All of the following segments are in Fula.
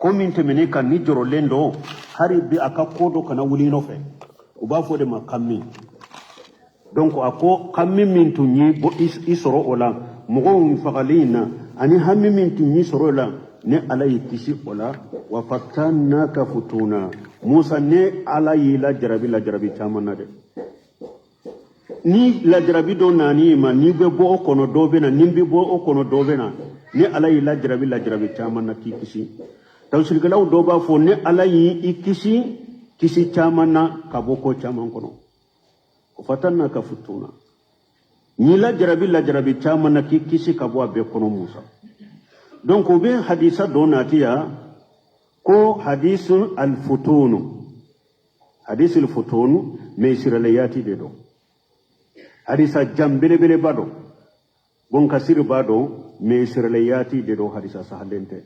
komin temene kan ni joro lendo hari bi aka kodo kana wuli no fe o ba fo de ma kammi donc ako kammi min tunyi bo isoro ola mugo fagalina ani hammi min tunyi soro la ne ala yitisi ola wa fatanaka futuna musa ne ala yila jarabi chamana de ni la jarabi do nani ma ni be bo kono do bena nimbi bo kono do bena ne ala yila jarabi chamana ki kisi tawsil galaw do ba fo ne ala yi kisi chamana kaboko chaman kono fatanaka futuna ni la jarabi chamana ki kisi kabwa be kono musa donc be hadisa donatiya ko hadisul al-futun me siralayati de do hadisa jambele bele bado bon kasir bado me siralayati de do hadisa sahalente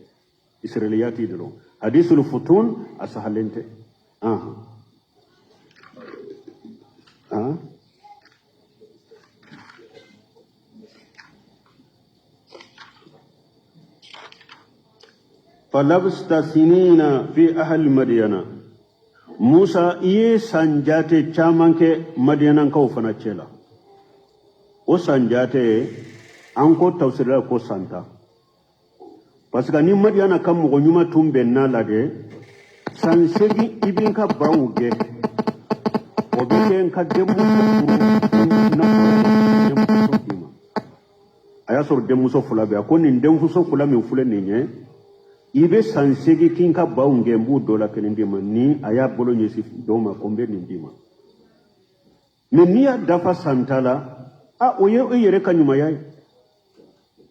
israiliyati de do hadisul futun asahalente فلبست سنين في أهل مدينة موسى إيه سنجاتي چامنك مدينة كوفنا چلا o sanjate anko tawsira ko santa parce que ni madiana kam mo nyuma tumbe na lade san segi ibin ka bawuge o bilen ka demu na aya sor demu so fula be ko ni demu so fula mi fule ni nye ibe san segi kin ka bawuge mbu dola kenindi ni aya bolo nyesi do ma kombe ni ndima me niya dafa santala oye oyere kanyuma yayi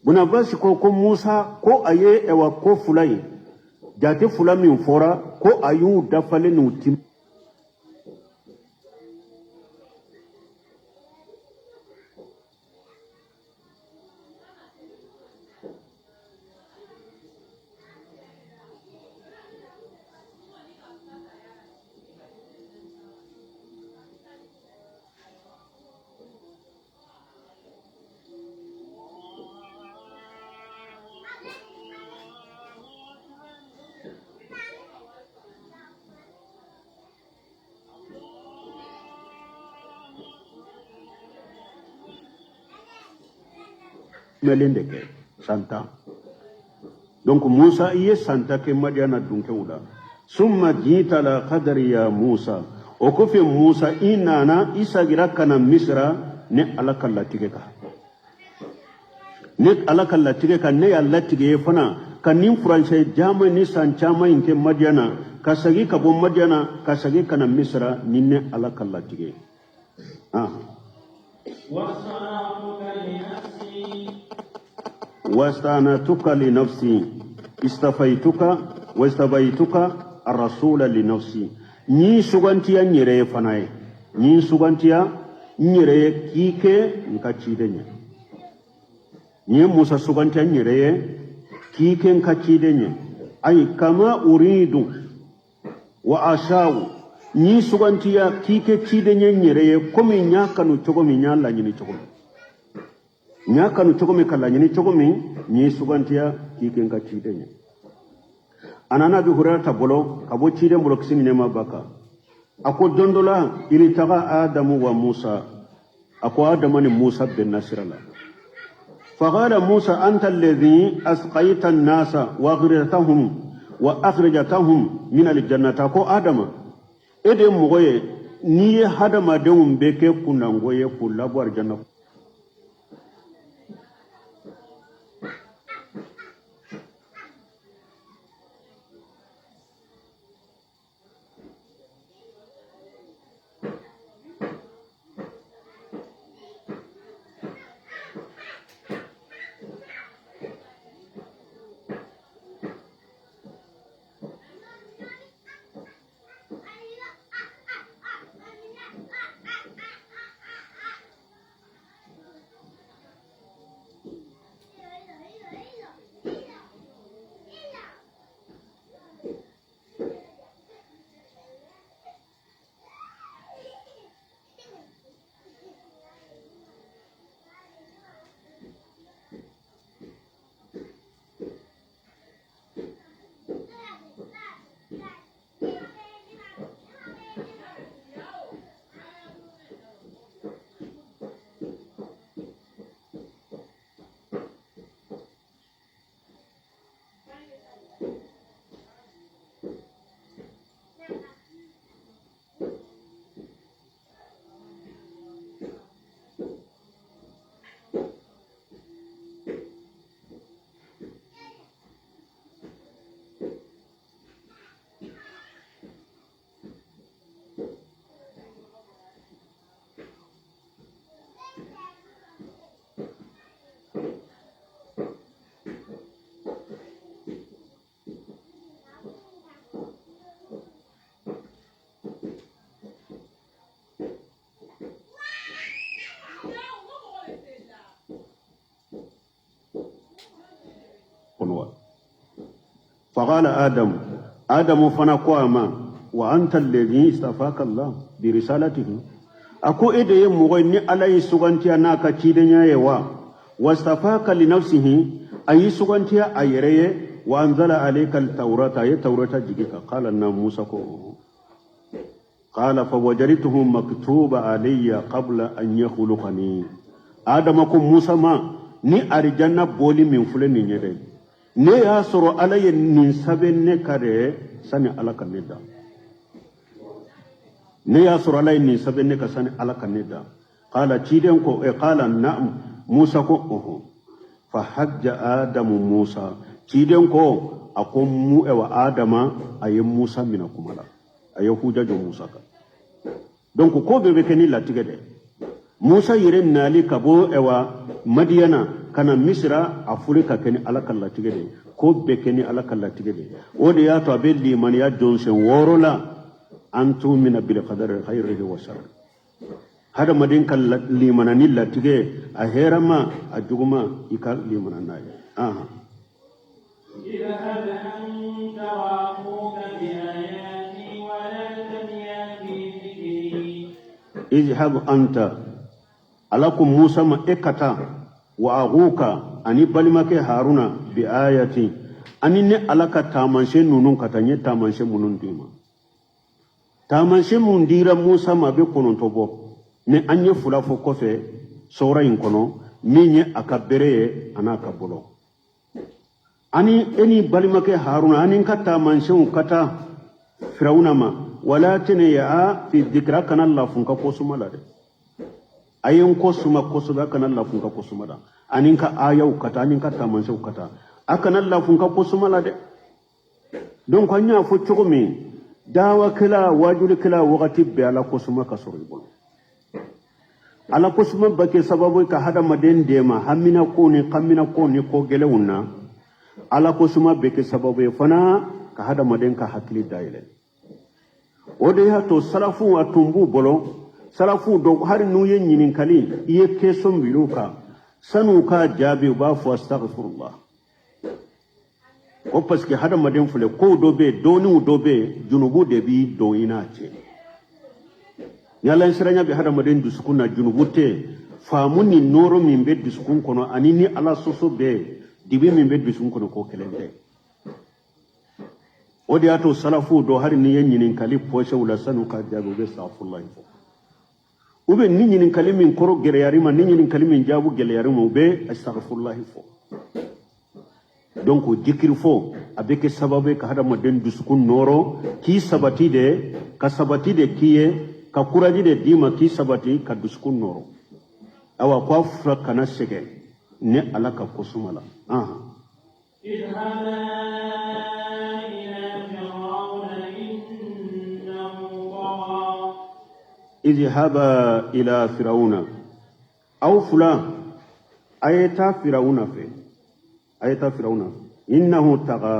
buna basi ko Musa ko aye ewa ko fulai jate fulami fora ko ayu dafale nutim melende ke santa donc Musa iye santa ke madiana dunke wula summa jita la qadri ya Musa o ko fe Musa inana isa gira kana misra ne alakalla tige ka ne yalla tige fana kanin français jama ni san chama inke madiana kasagi ka bo madiana kasagi kana misra ninne alakalla tige واستعنتك لنفسي استفيتك واستبيتك الرسول لنفسي ني سوغانتيا نيري فناي ني سوغانتيا نيري كيكه نكاتشيدنيا ني موسى سوغانتيا نيري كيكه نكاتشيدنيا اي كما اريد واشاو ني سوغانتيا كيكه تشيدنيا نيري كومي نياكانو تشوغومي نيالا ني تشوغومي nyaka no chogomi kala nyini chogomi ni sugantiya kiken ka chidenya anana bi hurata bolo kabo chide bolo kisini nema baka ako dondola ili taga adamu wa musa ako adamu ni musa bin nasrala faqala musa anta alladhi asqaita an-nasa wa akhrijatahum min al-jannati ko adama ede mugoye ni hadama de umbeke kunangoye kulabwar janna كنوا فقال آدم فنقوما وأنت الذي استفاك الله برسالته أكو إدي مغني علي سغنتي ناكا تشيدنيا يوا واستفاك لنفسه أي سغنتي أيري وأنزل عليك التوراة أي توراة جيكا قال موسى قال فوجدته مكتوب علي قبل أن يخلقني آدم كو موسى ما ni arjanna boli min fule ni nyede ne ya soro ala ye nin sabe ne kare sani ala kanida ne ya soro ala ye nin sabe ne ka sani ala kanida qala chiden ko qala na'am musa ko fa hajja adamu musa chiden ko akom mu e wa adama ayi musa mina kumala ayi hujajo musa ka donc ko be keni latigede musa yire nali kabo ewa madiyana kana misra afurika keni alakalla tigede ko be keni alakalla tigede odi ya to abelli man ya jonsen worola antu min bil qadar khairihi wa shar hada madin kal limana nilla tige a herama a juguma ikal limana naye aha اذهب أنت وأخوك بآياتي ولا تنيا في ذكري اذهب أنت alakum musa ma ekata wa aguka ani balimake haruna bi ayati ani ne alaka tamanshe nunun katanye tamanshe munun dima tamanshe mun dira musa ma be konon tobo ne anye fula fo kofe sora in kono minye akabere ana kabolo ani eni balimake haruna ani ka tamanshe kata firauna ma wala tene ya fi dhikra kana allah funka ko sumalade ayin kosuma kosuba kana la funka kosuma da aninka ayau kata aninka tamanse kata akana la funka kosuma la de donc anya fo chogome dawa kala wajuri kala wakati be ala kosuma kasoro ibon ala kosuma bake sababu ka hada maden dema hamina ko ni kamina ko ni ko gelewunna ala kosuma beke sababu fana ka hada maden ka hakili daile ode ha to salafu atumbu bolo salafu do har nuye nyinin kali iye keson biluka sanuka jabi ba fu astaghfirullah ko paske hada maden fule ko dobe doni dobe junubu de bi do ina ce yalla siranya bi hada maden duskuna junubu te famuni noro min be duskun kono anini ala soso be dibi min be duskun kono ko kelente odi ato salafu do har ni nyinin kali poshe wala sanuka jabi be astaghfirullah ube niñinin kalimin koro gele yarima niñinin kalimin jabu gele yarima ube astaghfirullah fo donc jikir fo abeke sababe ka hada maden duskun noro ki sabati de ka sabati de kiye ka kuraji de dima ki sabati ka duskun noro awa kwa fra kana sege ne alaka kusumala aha اذهبا إلى فرعون أو فلان أيتا فرعون في أيتا فرعون إنه تغى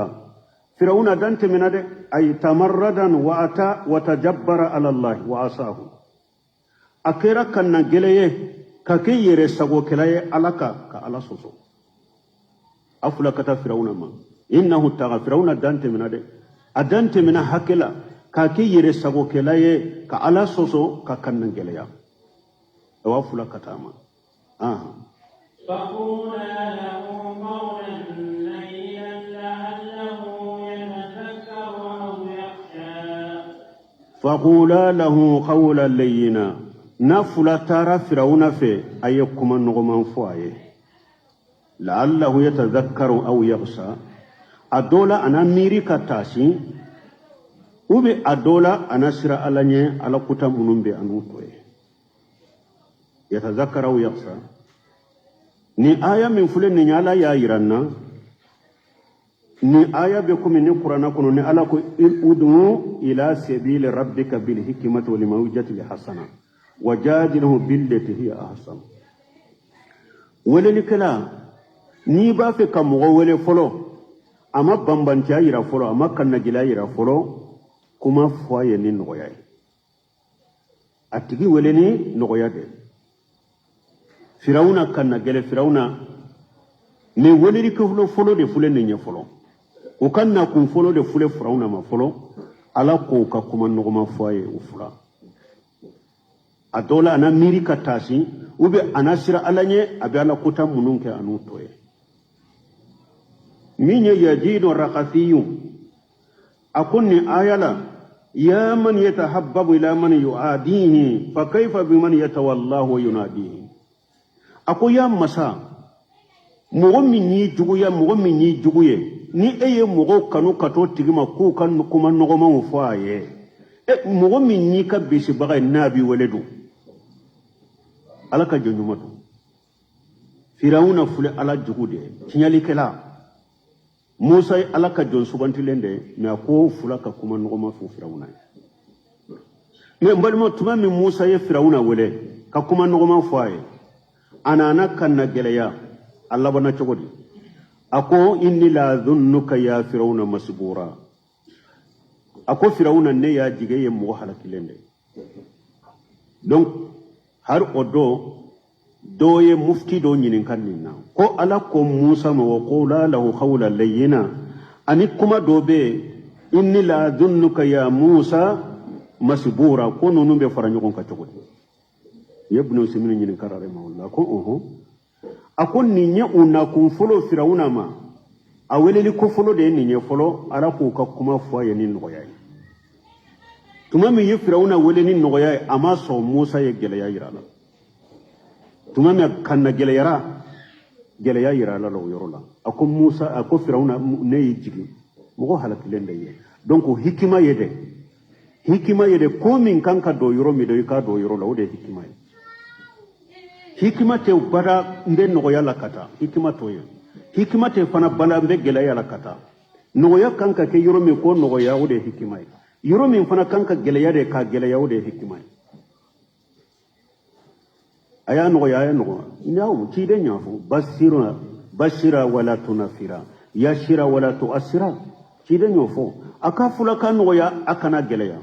فرعون دانت من هذا أي تمردا وأتى وتجبر على الله وعصاه أكيرا كان جليه ككي يرسغو كلاي ألكا كألا سوسو أفلا كتا فرعون ما إنه تغى فرعون دانت من هذا أدانت من هكلا kaki yere sago kelaye ka ala soso ka kannan geleya wa fula katama فقولا له قولا لينا نفلا ترى فرعون في ايكم النغمان فوايه لعله يتذكر او يغشى الدولة انا ميري كتاشي ube adola anasira alanye ala kuta munumbe anutoe yatazakara au yaksa ni aya min fule ni nyala ya iranna ni aya be kumi ni qur'ana kono ni ala ko ud'u ila sabili rabbika bil hikmati wal mawjati li hasana wajadilhu billati hiya ahsan walalikala ni ba fe kam wole folo ama bambanti ayira folo ama kanna yira folo kuma foye ni nogoya atigi wele ni nogoya de firawuna kanna gele firawuna mais woniri ko folo de fule ne nyefolo o kan na kun folo de fule furauna ma folo ala ko ka kuma no ma foye o fura adola ana miri katasi ube anasira alanye abi ala kuta mununke anutoye minye yajidu raqafiyu akunni ayala ya man yatahabbabu ila man yuadihi fa kayfa biman yatawallahu wa yunadihi ako ya masa mogo min yi juguya mogo min yi juguye ni eye mogo kanu kato tigima ku kan kuma nogoma mu faaye mogo min yi ka bisi baga nabi waledu alaka jonyumatu firawuna fule ala jugude kinyali kala musa alaka jon subantilende na ko fulaka kuma nogoma fu firawuna me mbalmo tuma mi musa ye firawuna wale ka kuma nogoma faaye anana kanna geleya Allah bana cogodi ako inni la dhunnuka ya firawna masbura ako firawna ne ya jigeye mo halakilende donc har odo doye mufti do nyinin kanninna ko ala ko musa ma waqula lahu qawlan layyina ani kuma dobe inni la dhunnuka ya musa masbura ko nonu be faranyo ka cogodi yebno simini nyinin karare mawla ko akon ninye una kun folo firawuna ma aweleli ko folo de ninye folo ara ko ka kuma fo ye nin noya tuma mi ye firawuna wele nin noya ama so musa ye gele ya yirala tuma mi kanna gele ya yirala lo yorola akon musa akon firawuna ne yiji mo halakilende ye donc hikima yede ko min kanka do yoro mi do ka do yoro la o de hikima ye hikima te bada mbe nogoya lakata hikima to ye hikima te fana bala mbe gelaya lakata nogoya kanka ke yoro mi ko nogoya o de hikima ye yoro mi fana kanka gelaya de ka gelaya o de hikima ye aya nogoya nyawo ti de nyafo bashira wala tunafira yashira wala tuasira ti de nyofo akafula kan nogoya akana gelaya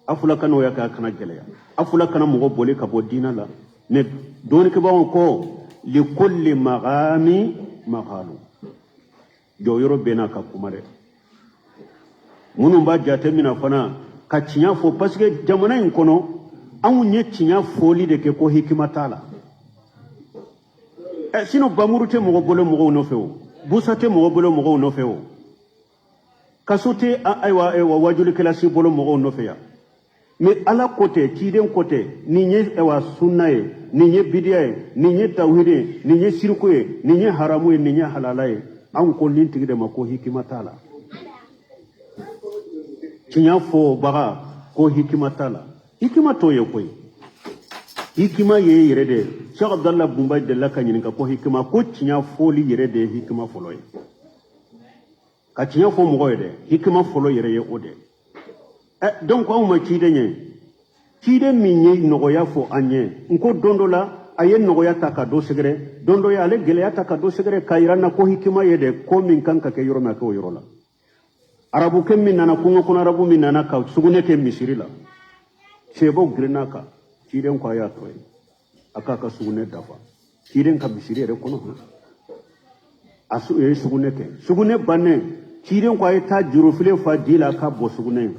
afula kan nogoya akana gelaya afula kana mugo bole ka bodina la ne doni ke bawon ko li kulli magami magalu do yoro bena ka kumare munun ba jate mina fana ka cinya fo parce que jamana in kono an nye cinya foli de ke ko hikimatala sino bamurute mo bolo mo no feo busate mo bolo mo no feo kasote aywa wajuli kelasi bolo mo no fea mais ala côté kiden côté ninye ewa sunnaye ninye bidiyaye ninye tawhide ninye shirkuye ninye haramuye ninye halalaye an ko lintigide mako hikimatala kinya fo baga ko hikimatala hikimato ye koy hikima ye yerede Cheikh Abdallah Bumbay de la kanyin ka ko hikima ko kinya foli yerede hikima foloye ka kinya fo mo yede hikima folo yere ode donc on ma kide minye nogoya fo anye nko dondola ayen nogoya taka do segre dondo ya ale gele ya taka do segre kairana ko hikima yede ko min kanka ke yoro ma ko yorola arabu kem min nana kungo kuna arabu min nana ka sugune ke misirila sebo grenaka kide ko ya to aka ka sugune dafa kide ka misiri re kono asu e sugune banne kide ko ay ta jurufile fa dila ka bo sugune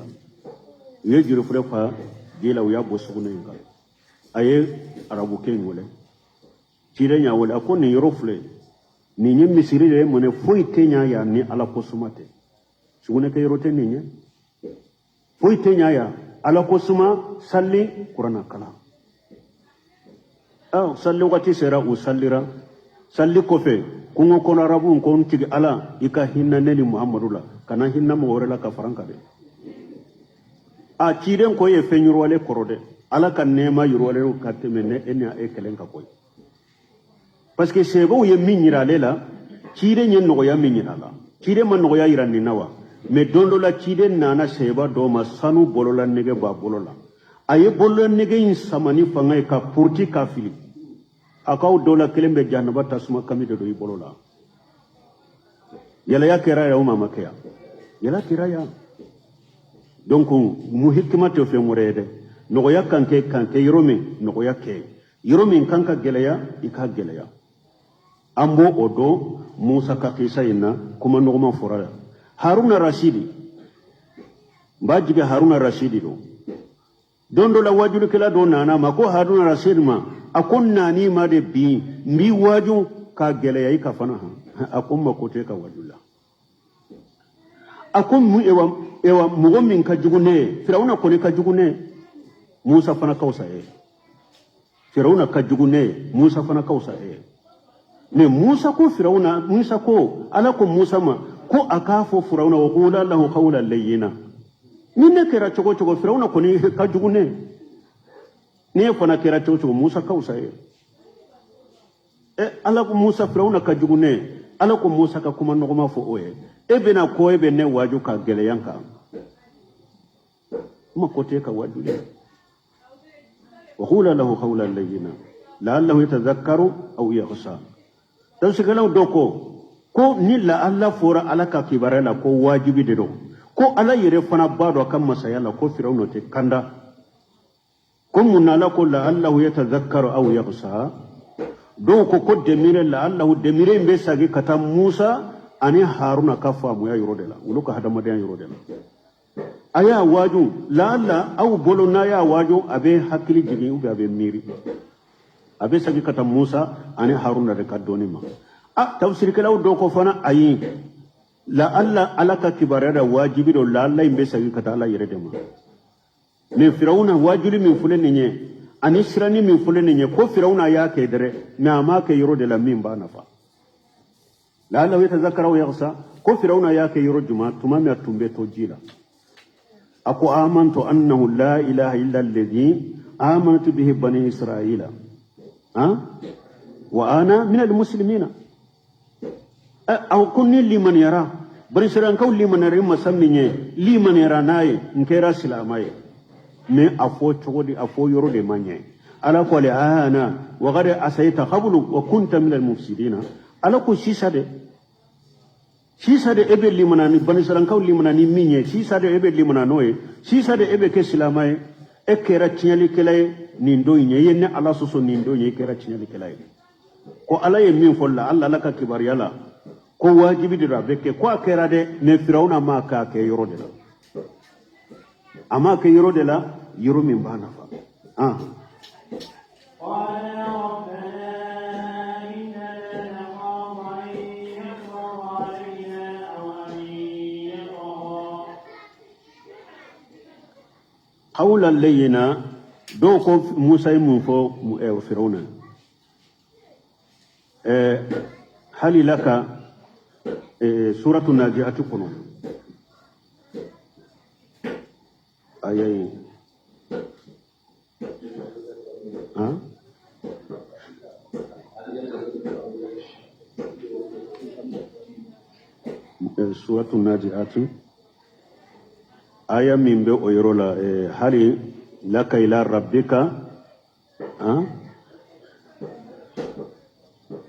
ye jurufile fa dila uya bo sugune aye arabu ken wole kide nya wole akon ni yorofle ni nyi misiri re mone foi tenya ya ni ala ko sumate sugune ke yorote ni nye foi tenya ya ala ko suma salli qur'ana kala salli wakati sera usallira salli kofe kungo kono arabu kon tigi ala ika hinna neli muhammadula kana hinna mo worela ka faranka de kiden ko ye fenyuro wale korode ala kan nema yurwale ka temene enya e kelenka koy parce que sebo ye minyira lela kiden yen no ya minyira la kiden man no ya irani nawa me dondo la kiden nana seba do ma sanu bolola nege ba bolola aye bolola nege in samani fanga ka purti ka fili akaw dola kelembe jannaba tasuma kamide do ibolola yala yakira ya umama kaya yala kiraya donc mu hikmatu fe murede no yakkanke kanke yirome no yakke yirome kanka gelaya ika gelaya ambo odo Musa ka kisa ina kuma nogma forala Haruna Rashidi mbajige Haruna Rashidi dondo la wajulu kila do nana ma ko Haruna Rashidi ma akon nani ma de bi mbi waju ka gele yayi ka fana akon ma kote ka wajula akon mu ewa mugo min ka jugune Firauna ko ne ka jugune Musa fana kausa Firauna ka jugune Musa fana kausa ne Musa ko Firauna Musa ko ala ko Musa ma ko akafo Firauna wa qula lahu qawlan layyina minne kera chogo Firauna ko ni ka jugune ne fana kera chogo Musa kausa ala ko Musa Firauna ka jugune ala ko Musa ka kuma nogoma fo oye bena ko ne waju ka gele yanka ma ko te ka waju wa qula lahu qawlan layyina la'allahu yatadhakkaru aw yakhsha dan sigalaw doko ko ni la Allah fora alaka kibarela ko wajibi de do ko ala yere fana bado kan masayala ko Firauna te kanda ko munala ko la Allah yatadhakkaru aw yakhsha do ko demire la Allah demire mbe sagi kata Musa ani Haruna kafa mu ya yurodela uluka hadama de yurodela aya waju la Allah aw bolona ya waju abe hakili jigi ube abe miri abe sagi kata Musa ani Haruna de kadoni ma tafsir kala do ko fana ayi la Allah alaka kibarada wajibi do la Allah imbe sagi kata Allah yere de ma ne Firauna wajibi min fulani nye ani sirani min fulani nye ko Firauna ya ke dere na ma ke yoro de la min ba nafa la Allah yatazakkaru wa yaghsa ko Firauna ya ke yoro juma tuma mi atumbe to jila ako amantu annahu la ilaha illa alladhi amantu bihi bani israila wa ana min almuslimina aw kunni liman yara bari siran kaw liman yara masamminye liman yara naye nkera silamaye me afo chogodi afo yoro de manye ala ko le ana wa gade asayta qablu wa kunta min almufsidina ala ko sisade ebe limanani bani siran kaw limanani minye sisade ebe limananoye sisade ebe ke silamaye ekera tinyali kelaye nindo nye yenne ala soso nindo nye kera tinyali kelaye ko ala ye min folla alla laka kibar yala ko wajibi dira beke ko akera de me Firauna ma ka ke yoro de la ama ke yoro de la yoro min bana fa قولا لينا دوكو موسى يمفو فرعون هل لك سورة النازعات كنون أي سورة النازعات آية من بي أيرولا هل لك إلى ربك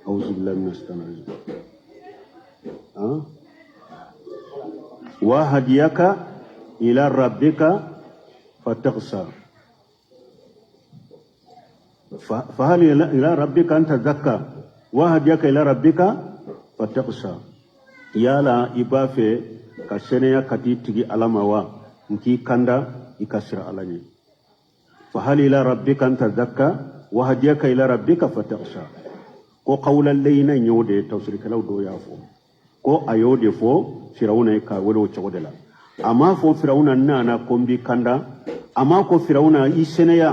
أعوذ بالله من الشيطان الرجيم وهديك إلى ربك فتقصى فهل إلى ربك أن تزكى وهديك إلى ربك فتقصى يالا إبافي كسنيا كتي تجي ألموا نكي كندا يكسر علاني فهل إلى ربك أن تزكى وهديك إلى ربك فتقصى ko qawlan layna nyode tawsir kalaw do yafo ko ayode fo Firauna ka wolo chogodela ama fo Firauna nana kombi kanda ama ko Firauna iseneya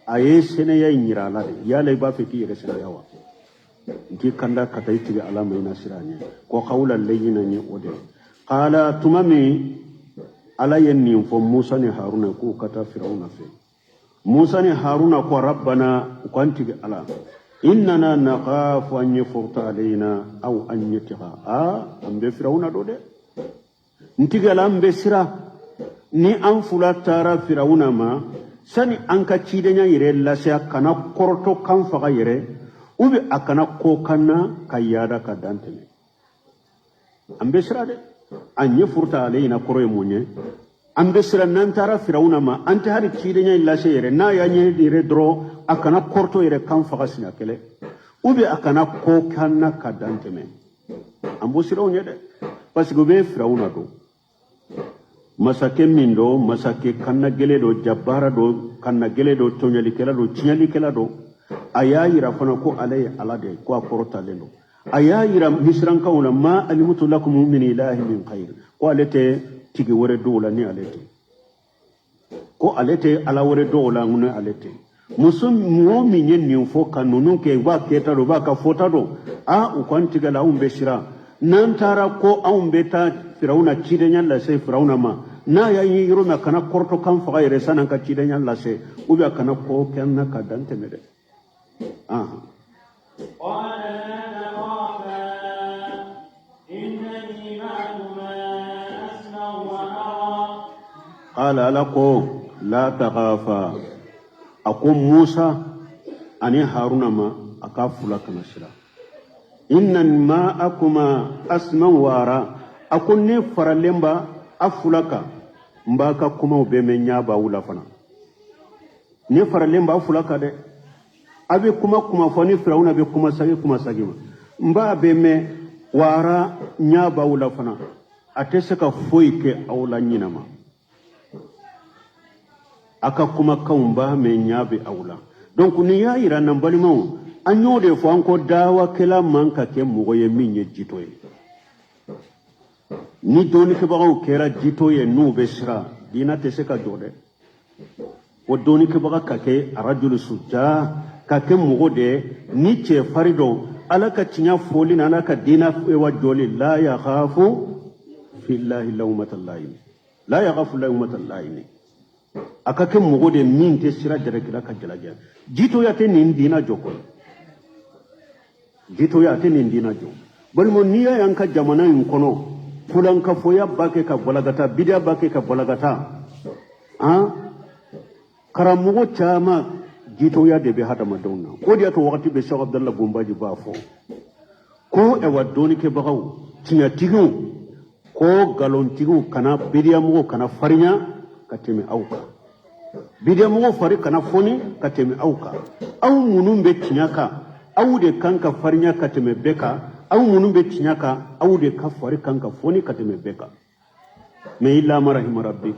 aye seneya nyirala ya lay ba fiti yere seneya wa nki kanda katay tibi alama ina sirani ko qawlan layna ni ode qala tumami ala yenni fo Musa ni Haruna ko kata Firauna fe Musa ni Haruna ko rabbana kwanti ala إننا نخاف أن يفرط علينا أو أن يتغى أم بفرعون دودة نتيجة لام بسرا ni an fula tara Firauna ma sani an ka cidenya yere lasiya kana korto kan faga yere ubi akana ko kanna kayada ka dantene an besira de an ye furta alayna koroy munye an besira nan tara Firauna ma an ta hari cidenya lasiya yere na ya nye dire dro akana korto yere kan faga sina kele ubi akana ko kanna kadanteme ambo siraw nyede parce que be firawna do masake mindo masake kanna gele do jabbara do kanna gele do tonyali kela do tinyali kela do ayayira fana ko alay alade ko akorota lendo ayayira misran kawna ma alimutu lakum min ilahi min khair ko alete tigi wore do la ni alete ko alete ala wore do la ngune alete musum mu'min yen fo kanunu ke wa keta do ba ka fota do a ukwanti gala umbe shira nan tara ko umbe ta firawna cidenya la sai firawna ma na yayi yiro na kana korto kan fa gaire sanan ka cidenya la sai ubi kana ko kenna ka dante mede قال لكم لا تخافا أقوم موسى أني هارون ما أكاف لك نشرا إن ما أكما أسمع وارا أكون نفر لمبا أفلك مباكا كما بمنيا باولا فنا نفر لمبا أفلك ده أبي كما فني فرعون أبي كما ساجي مبا بمي وارا نيا باولا فنا أتسكا فويك أولا نينما aka kuma kan ba mai nyabe aula donc ni ya ira nan balimo anyo de fo anko dawa kala manka ke mugo ye minye jitoye ni doni ke bago kera jitoye nu besra dina te se ka jode o doni ke baga ka ke arajul sujja ka ke mugo de ni che farido alaka tinya foli na ka dina e wa joli la ya khafu fillahi lawmatal layin la ya khafu lawmatal layin akake mugo de min te sira direkira ka jalaja jito ya te nin dina joko jito ya te nin dina jo bal mo niya yanka jamana in kono fulan ka foya bake ka bolagata bidia bake ka bolagata karamugo chama jito ya de be hada madonna ko dia to wakati be Sheikh Abdallah Bombaji ba fo ko e wadoni ke bagaw tinya tigu ko galon tigu kana bidia mugo kana farinya kateme auka bide mo fari kana foni kateme auka au munum be tinyaka au de kanka farinya kateme beka au munum be tinyaka au de ka fari kanka foni kateme beka me illa marahim rabbi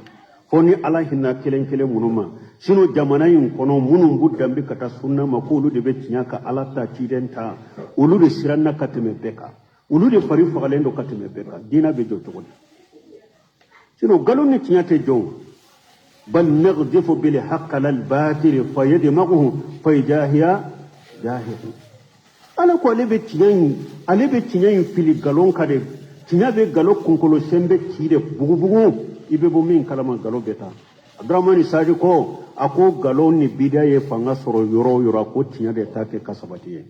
foni ala hinna kelen munuma sino jamana yin kono munum buddambi kata sunna makulu de be tinyaka ala ta tidenta ulu de siranna kateme beka ulu de fari fagalendo kateme beka dina be joto sino galon ni tinyate jo بل نغذف بالحق على الباطل فيدمغه فيجاهيا جاهل ala ko alebe tinyan fili galon kade tinya be galo kunkolo sembe tire bugu ibe bo min kalama galo beta abdurrahman saji ko ako galo ni bidaye fanga soro yoro ko tinya de take kasabati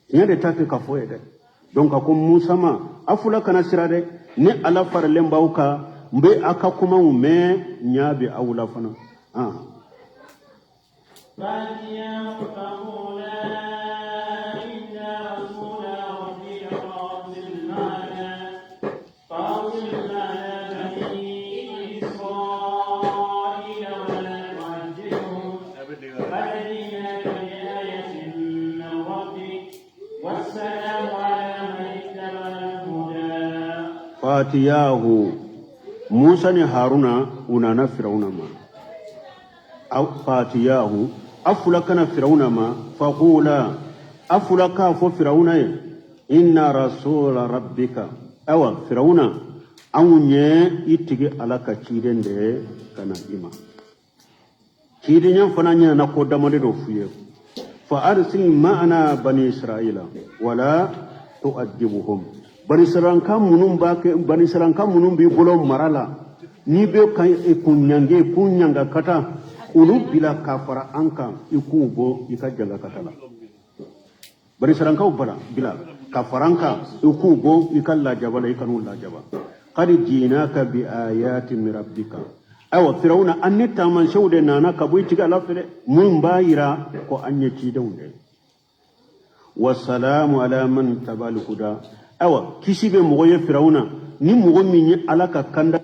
tinya de take kafoye de donc ako musa ma afula kana sirade ne ala faralen bauka mbe aka kuma ume nyabe aula fana fatiyahu Musa ni Haruna unana Firauna ma au fatiyahu afulaka na Firauna ma faqula afulaka fo Firauna inna rasula rabbika awa Firauna awunye itige alaka chidende kana ima chidenya fananya na kodamade do fuye fa arsil ma'ana bani israila wala tu'addibuhum bani saranka munum bi bolo marala ni be kan kunyanga kata ulu bila kafara anka ikubo ikajanga katala bani saranka ubala bila kafaranka ikubo ikalla jabala ikanu la jaba qad jinaka bi ayatin min rabbika aw firawna annita man shawde nana kabuy tiga lafere mun bayira ko anye ci dawde wassalamu ala man tabal huda awa kisibe mogoye firawna ni mogo minye alaka kanda